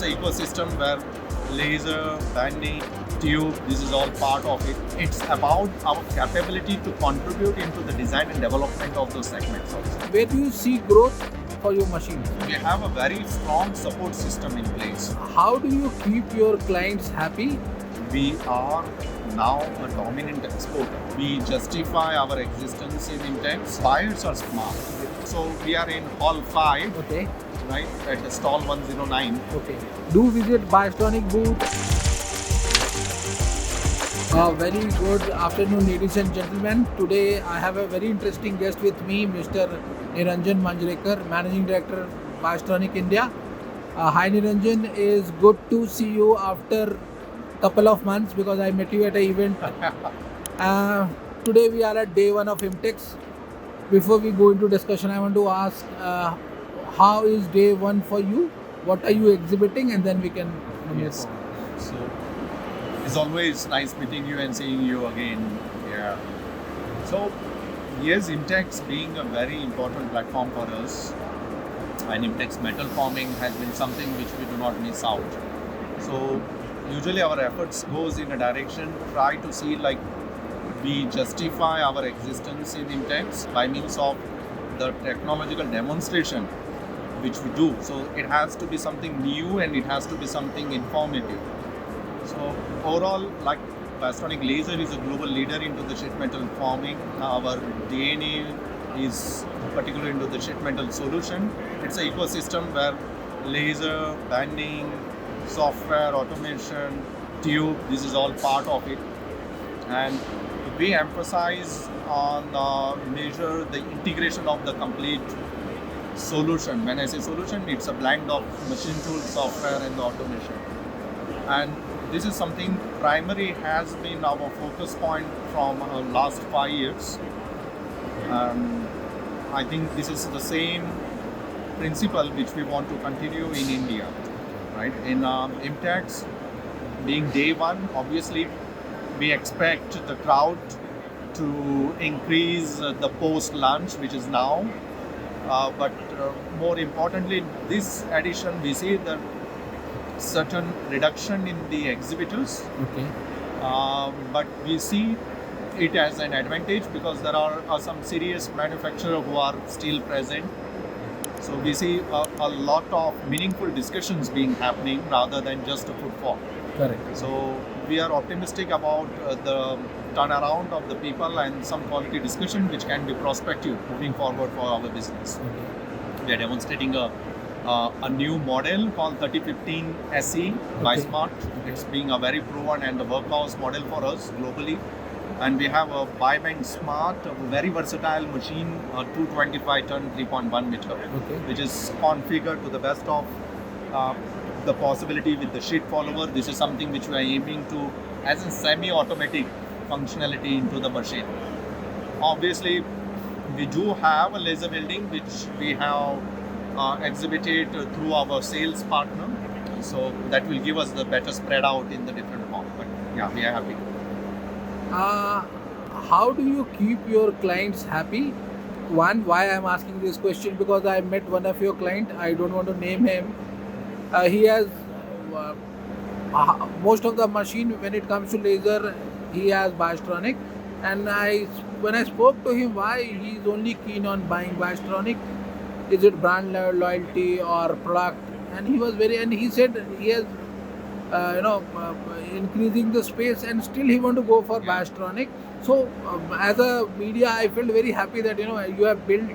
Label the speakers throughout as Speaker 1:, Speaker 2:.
Speaker 1: an ecosystem where laser, bending, tube, this is all part of it. It's about our capability to contribute into the design and development of those segments also.
Speaker 2: Where do you see growth for your machines?
Speaker 1: We have a very strong support system in place.
Speaker 2: How do you keep your clients happy?
Speaker 1: We are now a dominant exporter. We justify our existence in Imtex. Buyers are smart. So we are in Hall 5,
Speaker 2: Okay.
Speaker 1: right, at the stall 109.
Speaker 2: Okay. Do visit Bystronic booth. Very good afternoon, ladies and gentlemen. Today I have a very interesting guest with me, Mr. Niranjan Manjrekar, Managing Director, Bystronic India. Hi Niranjan, it's good to see you after couple of months because I met you at an event. Today we are at day one of Imtex. Before we go into discussion, I want to ask how is day one for you? What are you exhibiting? And then we can move forward.
Speaker 1: So it's always nice meeting you and seeing you again. Yeah. So yes, Imtex being a very important platform for us, and Imtex metal forming has been something which we do not miss out. So usually our efforts goes in a direction try to see like we justify our existence in Imtex by means of the technological demonstration which we do. So it has to be something new and it has to be something informative. So overall, like Bystronic Laser is a global leader into the sheet metal forming. Our DNA is particularly into the sheet metal solution. It's an ecosystem where laser, bending, software, automation, tube, this is all part of it. And we emphasize on measure the integration of the complete solution. When I say solution, it's a blend of machine tools, software and the automation. And this is something primary has been our focus point from last 5 years. I think this is the same principle which we want to continue in India. Right? In Imtex, being day one, obviously we expect the crowd to increase the post-lunch, which is now. But more importantly, this edition we see the certain reduction in the exhibitors.
Speaker 2: Okay.
Speaker 1: But we see it as an advantage because there are some serious manufacturers who are still present. So we see a lot of meaningful discussions being happening rather than just a footfall.
Speaker 2: Correct.
Speaker 1: So we are optimistic about the turnaround of the people and some quality discussion which can be prospective moving forward for our business.
Speaker 2: Okay.
Speaker 1: We are demonstrating a new model called 3015 SE by Smart. It's being a very proven and a workhorse model for us globally. And we have a bi-band Smart, a very versatile machine, 225 ton 3.1 meter, which is configured to the best of the possibility with the sheet follower. This is something which we are aiming to as a semi-automatic functionality into the machine. Obviously, we do have a laser welding which we have exhibited through our sales partner. So that will give us the better spread out in the different form. But yeah, we are happy.
Speaker 2: How do you keep your clients happy? One, why I'm asking this question, because I met one of your client. I don't want to name him. He has most of the machine when it comes to laser. He has Bystronic, and when I spoke to him why he's only keen on buying Bystronic, is it brand loyalty or product? And he said he has increasing the space and still he want to go for Bystronic. So as a media, I felt very happy that you have built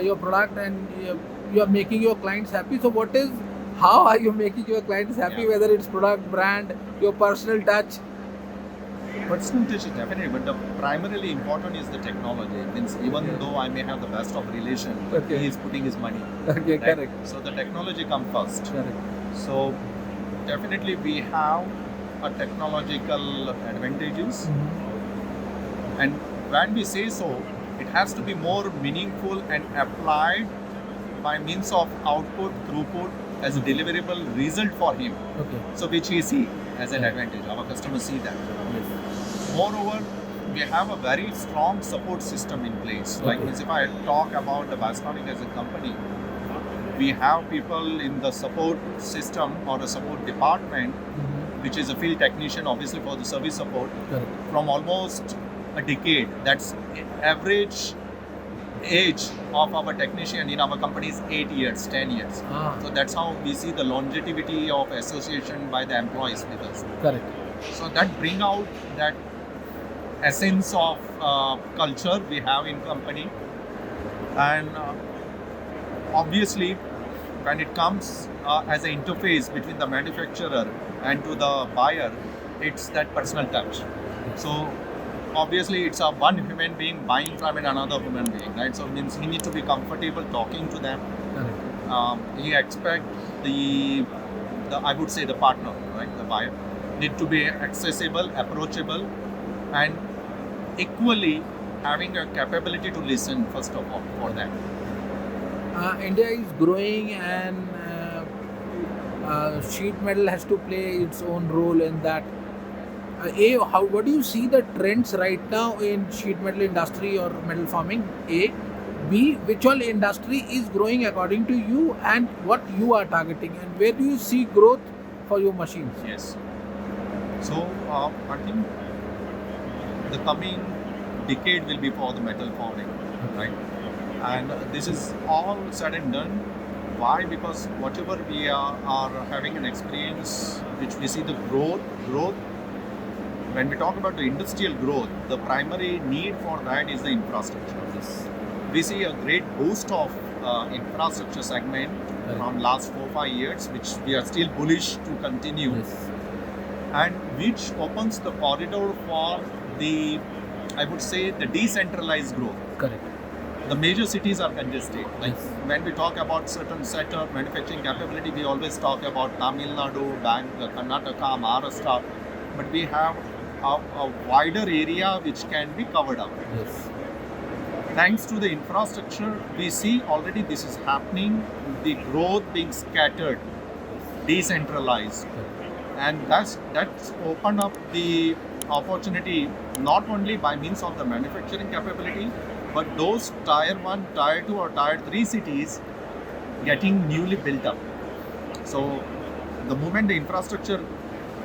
Speaker 2: your product and you are making your clients happy. So how are you making your clients happy? Whether it's product, brand, your personal touch?
Speaker 1: Personal touch is definitely, but the primarily important is the technology. It means even though I may have the best of relation, he is putting his money.
Speaker 2: Okay,
Speaker 1: right?
Speaker 2: correct.
Speaker 1: So the technology comes first.
Speaker 2: Correct.
Speaker 1: So definitely we have a technological advantages. And when we say so, it has to be more meaningful and applied by means of output, throughput as a deliverable result for him.
Speaker 2: Okay.
Speaker 1: So which we see as an advantage. Our customers see that.
Speaker 2: Yes.
Speaker 1: Moreover, we have a very strong support system in place. Like if I talk about the Bystronic as a company, We have people in the support system or a support department, which is a field technician, obviously for the service support,
Speaker 2: Correct.
Speaker 1: from almost a decade. That's average age of our technician in our company is 8 years, 10 years. So that's how we see the longevity of association by the employees with us.
Speaker 2: Correct.
Speaker 1: So that bring out that essence of culture we have in company. And obviously, when it comes as an interface between the manufacturer and to the buyer, it's that personal touch. So obviously, it's a one human being buying from another human being, right? So it means he needs to be comfortable talking to them. He expect the I would say the partner, right? The buyer need to be accessible, approachable, and equally having a capability to listen first of all for that.
Speaker 2: India is growing, and sheet metal has to play its own role in that. What do you see the trends right now in sheet metal industry or metal forming? A. B. Which all industry is growing according to you, and what you are targeting, and where do you see growth for your machines?
Speaker 1: Yes. So I think the coming decade will be for the metal forming, right? And this is all said and done. Why? Because whatever we are having an experience, which we see the growth. When we talk about the industrial growth, the primary need for that is the infrastructure.
Speaker 2: Yes.
Speaker 1: We see a great boost of infrastructure segment from last 4-5 years, which we are still bullish to continue, and which opens the corridor for the, I would say, the decentralized growth.
Speaker 2: Correct.
Speaker 1: The major cities are congested. Like when we talk about certain sector manufacturing capability, we always talk about Tamil Nadu, Karnataka, Maharashtra, but we have a wider area which can be covered up.
Speaker 2: Yes.
Speaker 1: Thanks to the infrastructure, we see already this is happening, the growth being scattered, decentralized, and that's opened up the opportunity not only by means of the manufacturing capability, but those tier 1, tier 2 or tier 3 cities getting newly built up. So the moment the infrastructure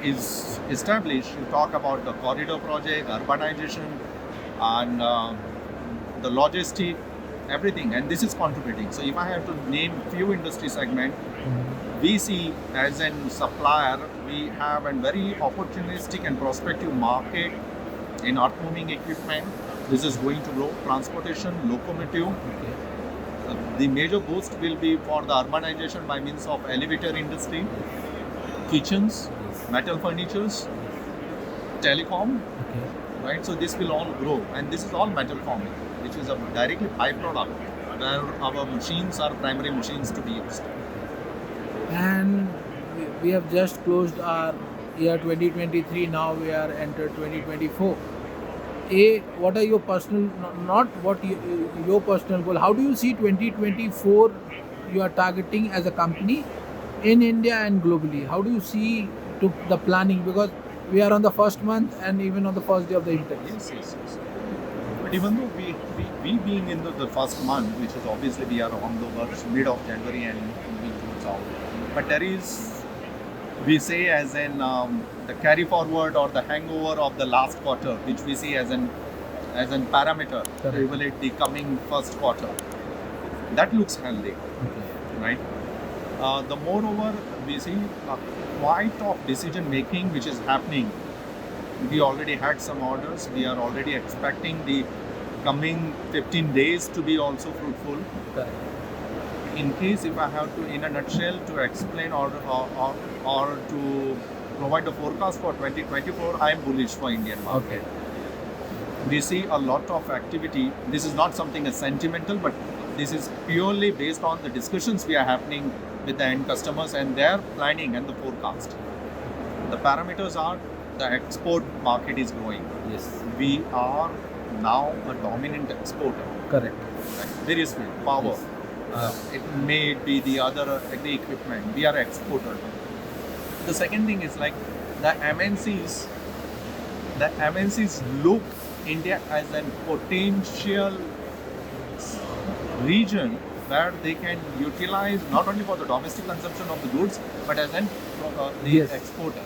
Speaker 1: is established, you talk about the corridor project, urbanization, and the logistic, everything, and this is contributing. So if I have to name few industry segments, we see as a supplier, we have a very opportunistic and prospective market in earth moving equipment. This is going to grow. Transportation, locomotive. The major boost will be for the urbanization by means of elevator industry, kitchens, metal furnitures, telecom, right? So this will all grow, and this is all metal forming, which is a directly byproduct where our machines are primary machines to be used.
Speaker 2: And we have just closed our year 2023. Now we are entered 2024. What are your personal, not what your personal goal? How do you see 2024 you are targeting as a company in India and globally? How do you see the planning? Because we are on the first month and even on the first day of the Imtex.
Speaker 1: Yes. But even though we being in the first month, which is obviously we are on the mid of January and moving towards out, but there is, we say as in the carry forward or the hangover of the last quarter, which we see as an parameter to evaluate the coming first quarter. That looks healthy, right? The moreover, we see quite of decision making which is happening. We already had some orders. We are already expecting the coming 15 days to be also fruitful. In case if I have to, in a nutshell, to explain or to provide the forecast for 2024, I am bullish for Indian market. We see a lot of activity. This is not something as sentimental, but this is purely based on the discussions we are happening with the end customers and their planning and the forecast. The parameters are the export market is growing.
Speaker 2: Yes.
Speaker 1: We are now a dominant exporter.
Speaker 2: Correct.
Speaker 1: Like various field, power.
Speaker 2: Yes.
Speaker 1: It may be the other agri equipment. We are exporter. The second thing is like the MNCs. The MNCs look India as a potential region where they can utilize not only for the domestic consumption of the goods, but as an the
Speaker 2: Yes.
Speaker 1: exporter.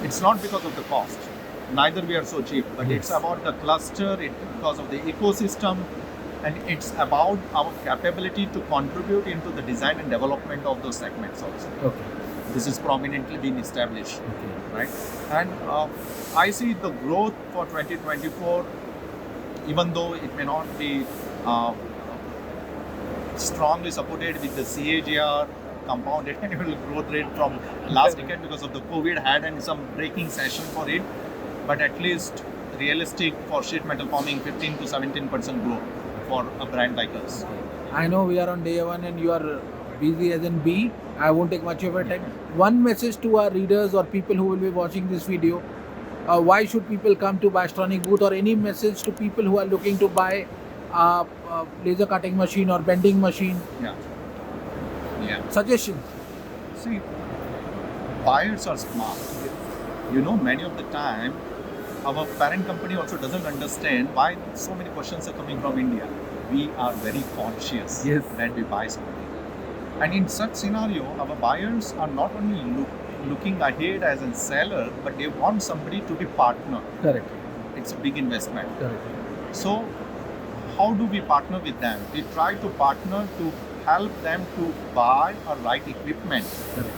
Speaker 1: It's not because of the cost. Neither we are so cheap, but
Speaker 2: Yes.
Speaker 1: it's about the cluster, because of the ecosystem, and it's about our capability to contribute into the design and development of those segments also.
Speaker 2: Okay.
Speaker 1: This is prominently been established,
Speaker 2: Okay.
Speaker 1: right? And I see the growth for 2024, even though it may not be strongly supported with the CAGR compounded annual growth rate from last decade because of the COVID had and some breaking session for it, but at least realistic for sheet metal forming 15 to 17% growth for a brand like us.
Speaker 2: I know we are on day one and you are busy as in B. I won't take much of your time. One message to our readers or people who will be watching this video. Why should people come to Bystronic booth, or any message to people who are looking to buy a laser cutting machine or bending machine?
Speaker 1: Yeah.
Speaker 2: Suggestions.
Speaker 1: See, buyers are smart. Many of the time, our parent company also doesn't understand why so many questions are coming from India. We are very conscious
Speaker 2: Yes.
Speaker 1: when we buy something. And in such scenario, our buyers are not only looking ahead as a seller, but they want somebody to be partner.
Speaker 2: Correct.
Speaker 1: It's a big investment.
Speaker 2: Correct.
Speaker 1: So, how do we partner with them? We try to partner to help them to buy a right equipment.
Speaker 2: Correct.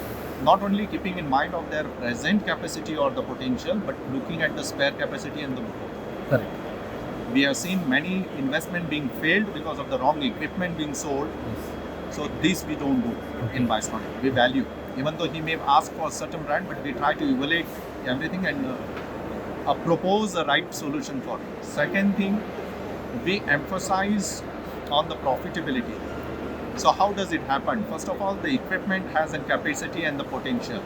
Speaker 1: Not only keeping in mind of their present capacity or the potential, but looking at the spare capacity and the growth.
Speaker 2: Correct.
Speaker 1: We have seen many investment being failed because of the wrong equipment being sold.
Speaker 2: Yes.
Speaker 1: So this we don't do in Bystronic. We value. Even though he may ask for a certain brand, but we try to evaluate everything and propose the right solution for it. Second thing, we emphasize on the profitability. So how does it happen? First of all, the equipment has a capacity and the potential.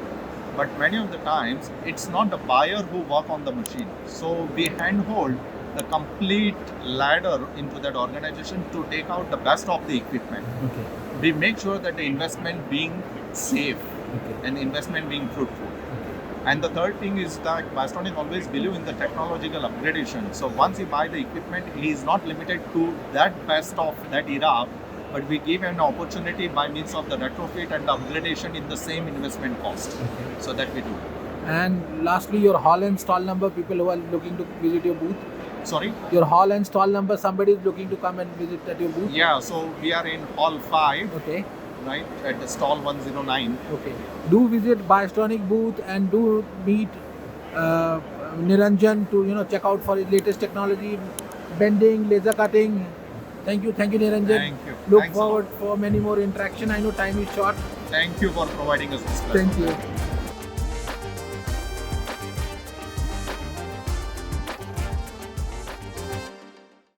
Speaker 1: But many of the times, it's not the buyer who work on the machine. So we handhold the complete ladder into that organization to take out the best of the equipment.
Speaker 2: Okay.
Speaker 1: We make sure that the investment being safe
Speaker 2: Okay.
Speaker 1: and investment being fruitful. And the third thing is that Bystronic always believe in the technological upgradation. So once he buy the equipment, he is not limited to that best of that era, but we give an opportunity by means of the retrofit and the upgradation in the same investment cost.
Speaker 2: Okay.
Speaker 1: So that we do.
Speaker 2: And lastly, your hall and stall number, people who are looking to visit your booth.
Speaker 1: Sorry?
Speaker 2: Your hall and stall number, somebody is looking to come and visit at your booth.
Speaker 1: Yeah, so we are in Hall 5,
Speaker 2: Okay.
Speaker 1: right, at the stall 109.
Speaker 2: Okay. Do visit Bystronic booth and do meet Niranjan to check out for his latest technology, bending, laser cutting. Thank you, Niranjan.
Speaker 1: Thank you.
Speaker 2: Look
Speaker 1: Thanks a lot.
Speaker 2: forward for many more interaction. I know time is short.
Speaker 1: Thank you for providing us this platform.
Speaker 2: Thank you.